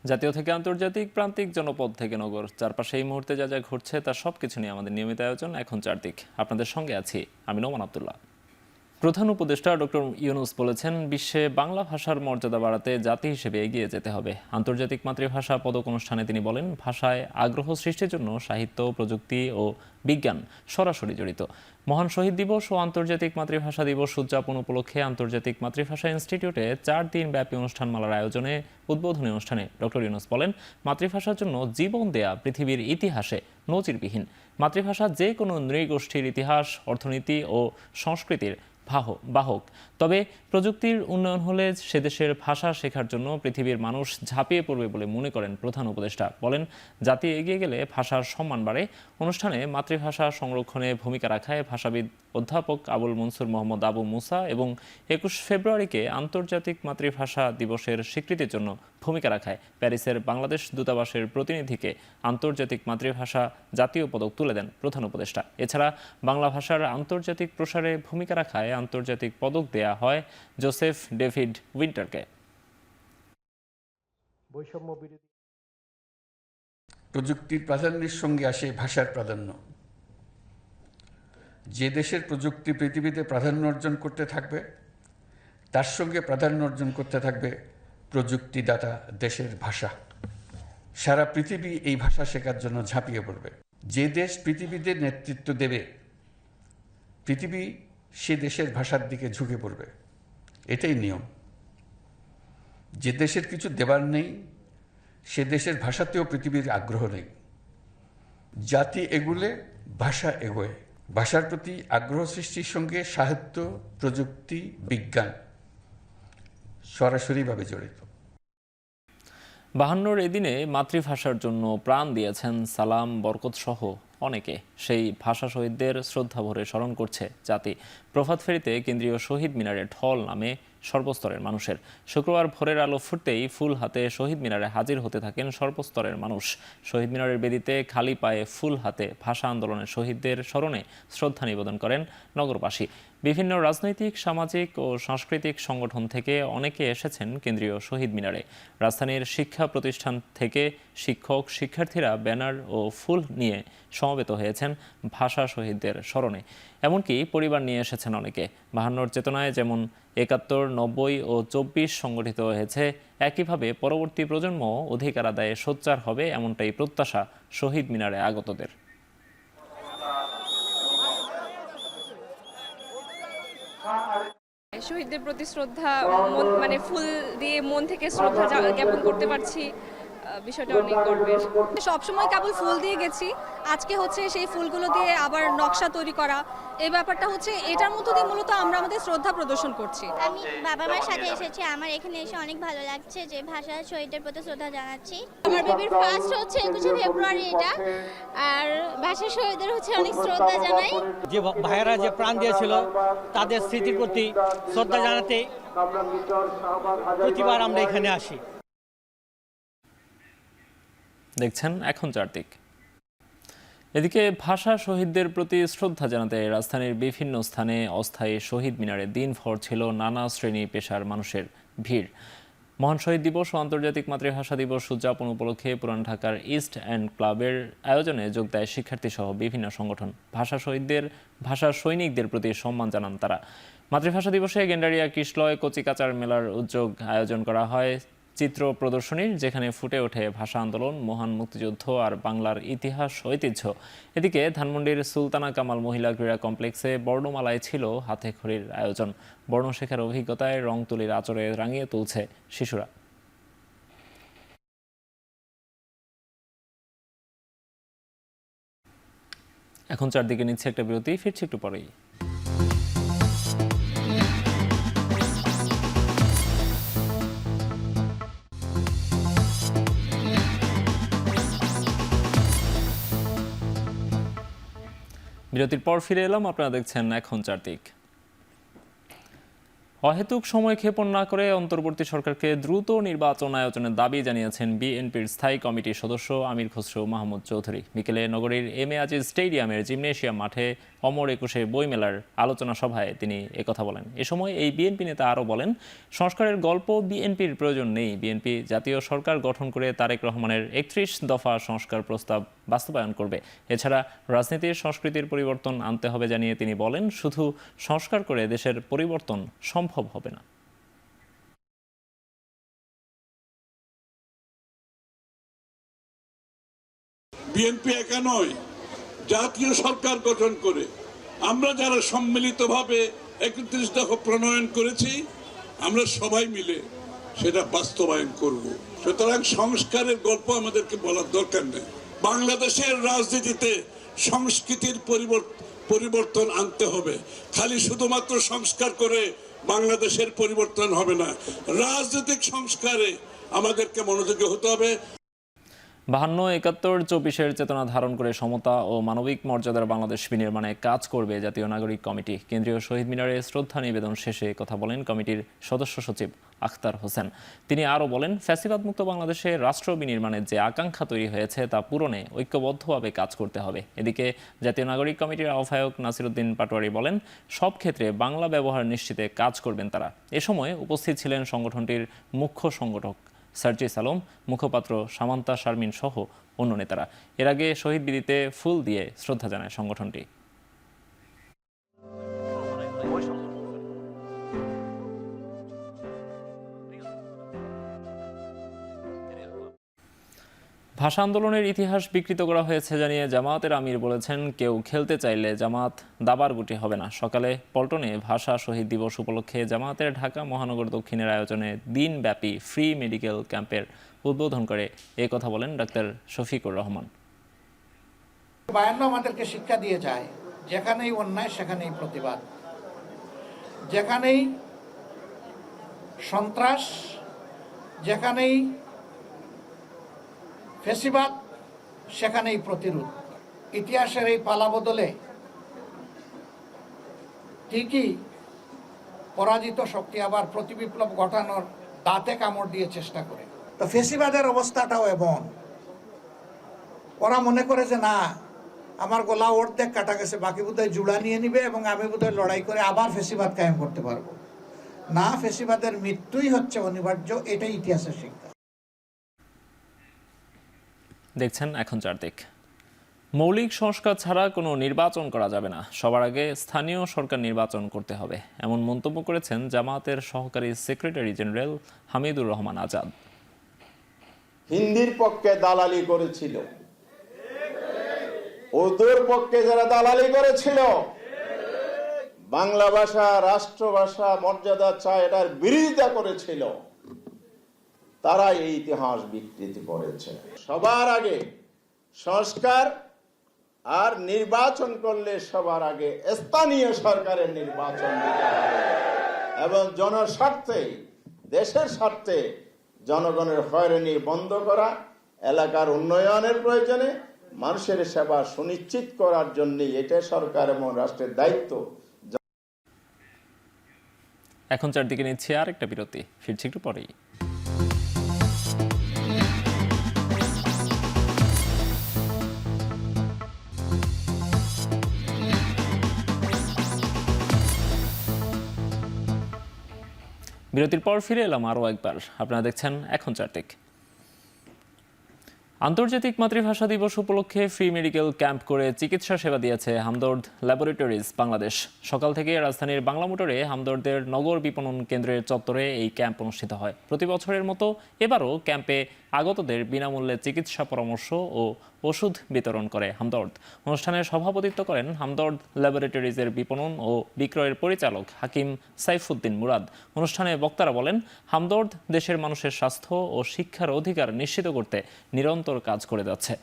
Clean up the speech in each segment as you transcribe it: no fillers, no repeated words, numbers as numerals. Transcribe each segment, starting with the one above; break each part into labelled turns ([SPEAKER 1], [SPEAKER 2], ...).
[SPEAKER 1] জাতীয় থেকে আন্তর্জাতিক, প্রান্তিক, জনপদ থেকে নগর, চারপাশে এই মুহূর্তে যা যা ঘটছে তার সবকিছু নিয়ে আমাদের নিয়মিত আয়োজন এখন চারদিক। আপনাদের সঙ্গে আছি আমি নোমান আব্দুল্লাহ। প্রধান উপদেষ্টা ডক্টর ইউনূস বলেছেন, বিশ্বে বাংলা ভাষার মর্যাদা বাড়াতে জাতি হিসেবে এগিয়ে যেতে হবে। আন্তর্জাতিক মাতৃভাষা পদক অনুষ্ঠানে তিনি বলেন, ভাষায় আগ্রহ সৃষ্টির জন্য সাহিত্য, প্রযুক্তি ও বিজ্ঞান সরাসরি জড়িত। মহান শহীদ দিবস ও আন্তর্জাতিক মাতৃভাষা দিবস উদযাপন উপলক্ষে আন্তর্জাতিক মাতৃভাষা ইনস্টিটিউটে 4 দিন ব্যাপী অনুষ্ঠানমালার আয়োজনে উদ্বোধনী অনুষ্ঠানে ডক্টর ইউনূস বলেন, মাতৃভাষার জন্য জীবন দেয়া পৃথিবীর ইতিহাসে নজিরবিহীন। মাতৃভাষা যে কোনো নৃগোষ্ঠীর ইতিহাস, অর্থনীতি ও সংস্কৃতির বাহক। তবে প্রযুক্তির উন্নয়ন হলে সে দেশের ভাষা শেখার জন্য পৃথিবীর মানুষ ঝাঁপিয়ে পড়বে বলে মনে করেন প্রধান উপদেষ্টা। বলেন, জাতি এগিয়ে গেলে ভাষার সম্মান বাড়ে। অনুষ্ঠানে মাতৃভাষা সংরক্ষণে ভূমিকা রাখায় ভাষাবিদ অধ্যাপক আবুল মনসুর মোহাম্মদ আবু মুসা এবং 21 ফেব্রুয়ারিকে আন্তর্জাতিক মাতৃভাষা দিবসের স্বীকৃতির জন্য ভূমিকা রাখায় প্যারিসের বাংলাদেশ দূতাবাসের প্রতিনিধিকে আন্তর্জাতিক মাতৃভাষা জাতীয় পদক তুলে দেন প্রধান উপদেষ্টা। এছাড়া বাংলা ভাষার আন্তর্জাতিক প্রসারে ভূমিকা রাখায় আন্তর্জাতিক পদক দেয়া হয় জোসেফ ডেভিড উইন্টারকে।
[SPEAKER 2] প্রযুক্তির প্রাধান্যের সঙ্গে আসে ভাষার প্রাধান্য। যে দেশের প্রযুক্তি পৃথিবীতে প্রাধান্য অর্জন করতে থাকবে, তার সঙ্গে প্রাধান্য অর্জন করতে থাকবে প্রযুক্তিদাতা দেশের ভাষা। সারা পৃথিবী এই ভাষা শেখার জন্য ঝাঁপিয়ে পড়বে। যে দেশ পৃথিবীতে নেতৃত্ব দেবে, পৃথিবী সে দেশের ভাষার দিকে ঝুঁকে পড়বে। এটাই নিয়ম। যে দেশের কিছু দেবার নেই, সে দেশের ভাষাতেও পৃথিবীর আগ্রহ নেই। জাতি এগুলে, ভাষা এগোয়। ভাষার প্রতি আগ্রহ সৃষ্টির সঙ্গে সাহিত্য, প্রযুক্তি, বিজ্ঞান সরাসরিভাবে জড়িত।
[SPEAKER 1] 52 এই দিনে মাতৃভাষার জন্য প্রাণ দিয়েছেন সালাম, বরকত সহ অনেকে। সেই ভাষা শহীদদের শ্রদ্ধা ভরে স্মরণ করছে জাতি। প্রভাত ফেরিতে কেন্দ্রীয় শহীদ মিনারে ঢল নামে সর্বস্তরের মানুষের। শুক্রবার ভোরের আলো ফুটতেই ফুল হাতে শহীদ মিনারে হাজির হতে থাকেন সর্বস্তরের মানুষ। শহীদ মিনারের বেদিতে খালি পায়ে ফুল হাতে ভাষা আন্দোলনের শহীদদের স্মরণে শ্রদ্ধা নিবেদন করেন নগরবাসী। বিভিন্ন রাজনৈতিক, সামাজিক ও সাংস্কৃতিক সংগঠন থেকে অনেকে এসেছেন কেন্দ্রীয় শহীদ মিনারে। রাজধানীর শিক্ষা প্রতিষ্ঠান থেকে শিক্ষক, শিক্ষার্থীরা ব্যানার ও ফুল নিয়ে সমবেত হয়েছেন ভাষা শহীদদের স্মরণে। এমনকি পরিবার নিয়ে এসেছেন অনেকে। 52 চেতনায় যেমন 71, 90 ও 24 সংগঠিত হয়েছে, একইভাবে পরবর্তী প্রজন্ম অধিকার আদায়ে সোচ্চার হবে, এমনটাই প্রত্যাশা শহীদ মিনারে আগতদের।
[SPEAKER 3] শহীদদের প্রতি শ্রদ্ধা, মানে ফুল দিয়ে মন থেকে শ্রদ্ধা জ্ঞাপন করতে পারছি, বিষয়টা অনেক গর্বের।
[SPEAKER 4] সবসময় কেবল ফুল দিয়ে গেছি, আজকে হচ্ছে সেই ফুলগুলো দিয়ে আবার নকশা তৈরি করা, এই ব্যাপারটা হচ্ছে এটার মধ্য দিয়ে মূলত আমরা আমাদের শ্রদ্ধা প্রদর্শন করছি।
[SPEAKER 5] আমি বাবা মার সাথে এসেছি, আমার এখানে এসে অনেক ভালো লাগছে যে ভাষা শহীদদের প্রতি শ্রদ্ধা জানাচ্ছি। আমার বেবির ফার্স্ট হচ্ছে 21 ফেব্রুয়ারি এটা, আর ভাষা শহীদদের হচ্ছে অনেক শ্রদ্ধা জানাই।
[SPEAKER 6] যে ভাইয়েরা যে প্রাণ দিয়েছিল তাদের স্মৃতির প্রতি শ্রদ্ধা জানাতে প্রতিবার আমরা এখানে আসি।
[SPEAKER 1] দেখছেন এখন চারদিক। এদিকে ভাষা শহীদদের প্রতি শ্রদ্ধা জানাতে রাজধানীর বিভিন্ন স্থানে অস্থায়ী শহীদ মিনারে দিনভর ছিল নানা শ্রেণী পেশার মানুষের ভিড়। মহান শহীদ দিবস ও আন্তর্জাতিক মাতৃভাষা দিবস উদযাপন উপলক্ষে পুরান ঢাকার ইস্ট এন্ড ক্লাবের আয়োজনে যোগ দেয় শিক্ষার্থী সহ বিভিন্ন সংগঠন। ভাষা সৈনিকদের প্রতি সম্মান জানান তারা। মাতৃভাষা দিবসে গেন্ডারিয়া, কিশলয়, কচিকাচার মেলার উদ্যোগ আয়োজন করা হয় চিত্র প্রদর্শনীর, যেখানে ফুটে ওঠে ভাষা আন্দোলন, মহান মুক্তিযুদ্ধ আর বাংলার ইতিহাস ঐতিহ্য। এদিকে ধানমন্ডির সুলতানা কামাল মহিলা ক্রীড়া কমপ্লেক্সে বর্ণমালায় ছিল হাতে খড়ির আয়োজন। বর্ণ শেখার অভিজ্ঞতায় রং তুলির আঁচড়ে রাঙিয়ে তুলছে শিশুরা। এখন চারদিকে নিচ্ছে একটা বিরতি, ফিরছি একটু পরেই। বিরতির পর ফিরে এলাম, আপনারা দেখছেন এখন চারদিক। অহেতুক সময় ক্ষেপণ না করে অন্তর্বর্তী সরকারকে দ্রুত নির্বাচন আয়োজনের দাবি জানিয়েছেন বিএনপির স্থায়ী কমিটির সদস্য আমির খসরু মাহমুদ চৌধুরী। বিকেলে নগরীর এম এ আজিজ স্টেডিয়ামের জিমনেশিয়াম মাঠে অমর একুশে বইমেলার আলোচনা সভায় তিনি একথা বলেন। এ সময় এই বিএনপি নেতা আরও বলেন, সংস্কারের গল্প বিএনপির প্রয়োজন নেই। বিএনপি জাতীয় সরকার গঠন করে তারেক রহমানের ৩১ দফা সংস্কার প্রস্তাব বাস্তবায়ন করবে। এছাড়া রাজনীতির সংস্কৃতির পরিবর্তন আনতে হবে জানিয়ে তিনি বলেন, শুধু সংস্কার করে দেশের পরিবর্তন সম্ভব হবে না।
[SPEAKER 7] বিএনপি একা নয়, জাতীয় সরকার গঠন করে আমরা যারা সম্মিলিতভাবে ৩১ দফা প্রণয়ন করেছি, আমরা সবাই মিলে সেটা বাস্তবায়ন করব। সুতরাং সংস্কারের গল্প আমাদেরকে বলার দরকার নেই। বাংলাদেশের রাজনীতিতে সংস্কৃতির পরিবর্তন আনতে হবে। খালি শুধুমাত্র সংস্কার করে বাংলাদেশের পরিবর্তন হবে না, রাজনৈতিক সংস্কারে আমাদেরকে মনোযোগী হতে হবে।
[SPEAKER 1] ৫২, ৭১, ২৪-এর চেতনা ধারণ করে সমতা ও মানবিক মর্যাদার বাংলাদেশ বিনির্মাণে কাজ করবে জাতীয় নাগরিক কমিটি। কেন্দ্রীয় শহীদ মিনারে শ্রদ্ধা নিবেদন শেষে কথা বলেন কমিটির সদস্য সচিব আখতার হোসেন। তিনি আরও বলেন, ফ্যাসিবাদমুক্ত বাংলাদেশে রাষ্ট্র বিনির্মাণের যে আকাঙ্ক্ষা তৈরি হয়েছে তা পূরণে ঐক্যবদ্ধভাবে কাজ করতে হবে। এদিকে জাতীয় নাগরিক কমিটির আহ্বায়ক নাসিরউদ্দিন পাটোয়ারি বলেন, সব ক্ষেত্রে বাংলা ব্যবহার নিশ্চিতে কাজ করবেন তারা। এ সময় উপস্থিত ছিলেন সংগঠনটির মুখ্য সংগঠক সার্জিস আলম, মুখপাত্র সামান্তা শারমিন সহ অন্য নেতারা। এর আগে শহীদ বেদিতে ফুল দিয়ে শ্রদ্ধা জানায় সংগঠনটি। ভাষা আন্দোলনের ইতিহাস বিকৃত করা হয়েছে জানিয়ে জামায়াতের আমির বলেছেন, কেউ খেলতে চাইলে জামায়াত দাবার গুটি হবে না। সকালে পল্টনে ভাষা শহীদ দিবস উপলক্ষে জামায়াতের ঢাকা মহানগর দক্ষিণের আয়োজনে দিনব্যাপী ফ্রি মেডিকেল ক্যাম্পের উদ্বোধন করে এ কথা বলেন ডাক্তার শফিকুর রহমান।
[SPEAKER 8] ৫২ আমাদেরকে শিক্ষা দিয়ে যায়, যেখানেই অন্যায় সেখানেই প্রতিবাদ, যেখানেই সন্ত্রাস, যেখানেই ফ্যাসিবাদ সেখানেই প্রতিরোধ। ইতিহাসের এই পালা বদলে ঠিকই পরাজিত শক্তি আবার প্রতিবিপ্লব ঘটানোর দাঁতে কামড় দিয়ে চেষ্টা করে। তো ফ্যাসিবাদের অবস্থাটাও এমন, ওরা মনে করে যে না, আমার গলা অর্ধেক কাটা গেছে, বাকি বোধহয় জুড়া নিয়ে নিবে এবং আমি বোধহয় লড়াই করে আবার ফ্যাসিবাদ কায়েম করতে পারবো না। ফ্যাসিবাদের মৃত্যুই হচ্ছে অনিবার্য, এটাই ইতিহাসের শিক্ষা।
[SPEAKER 1] দেখছেন এখন চারদিক। মৌলিক সংস্কার ছাড়া কোনো নির্বাচন করা যাবে না, সবার আগে স্থানীয় সরকার নির্বাচন করতে হবে, এমন মন্তব্য করেছেন জামায়াতের সহকারী সেক্রেটারি জেনারেল হামিদুর রহমান আজাদ।
[SPEAKER 9] হিন্দির পক্ষে দালালি করেছিল, উর্দুর পক্ষে যারা দালালি করেছিল, বাংলা ভাষা রাষ্ট্রভাষা মর্যাদা চায় এটার বিরোধিতা করেছিল, তারা এই ইতিহাস বিকৃতি করেছে। সবার আগে সংস্কার আর নির্বাচন করলে সবার আগে স্থানীয় সরকারের নির্বাচন দিতে হবে এবং জনস্বার্থে, দেশের স্বার্থে জনগণের হয়রানি বন্ধ করা, এলাকার উন্নয়নের প্রয়োজনে মানুষের সেবা সুনিশ্চিত করার জন্য এটা সরকার এবং রাষ্ট্রের দায়িত্ব।
[SPEAKER 1] এখন চারদিকে নিচ্ছে আর একটা বিরতি, ফিরছি একটু পরেই। বিরতির পর ফিরে এলাম আরও একবার। আপনারা দেখছেন এখন চারদিক। আন্তর্জাতিক মাতৃভাষা দিবস উপলক্ষে ফ্রি মেডিকেল ক্যাম্প করে চিকিৎসা সেবা দিয়েছে হামদর্দ ল্যাবরেটরিজ বাংলাদেশ। সকাল থেকে রাজধানীর বাংলা মোটরে হামদর্দের নগর বিপণন কেন্দ্রের চত্বরে এই ক্যাম্প অনুষ্ঠিত হয়। প্রতি বছরের মতো এবারও ক্যাম্পে আগতদের বিনামূল্যে চিকিৎসা পরামর্শ ও ওষুধ বিতরণ করে হামদর্দ। অনুষ্ঠানে সভাপতিত্ব করেন হামদর্দ ল্যাবরেটরিজের বিপণন ও বিক্রয়ের পরিচালক হাকিম সাইফুদ্দিন মুরাদ। অনুষ্ঠানে বক্তারা বলেন, হামদর্দ দেশের মানুষের স্বাস্থ্য ও শিক্ষার অধিকার নিশ্চিত করতে নিরন্তর কাজ করে যাচ্ছে।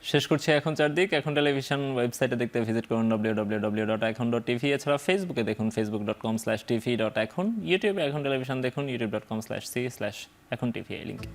[SPEAKER 1] শেষ করছি এখন চারদিক। এখন টেলিভিশন ওয়েবসাইটে দেখতে ভিজিট করুন www.ekhon.tv। এছাড়া ফেসবুকে দেখুন facebook.com/tv.ekhon, ইউটিউবে এখন টেলিভিশন দেখুন youtube.com/c/ekhon tv এই লিঙ্কে।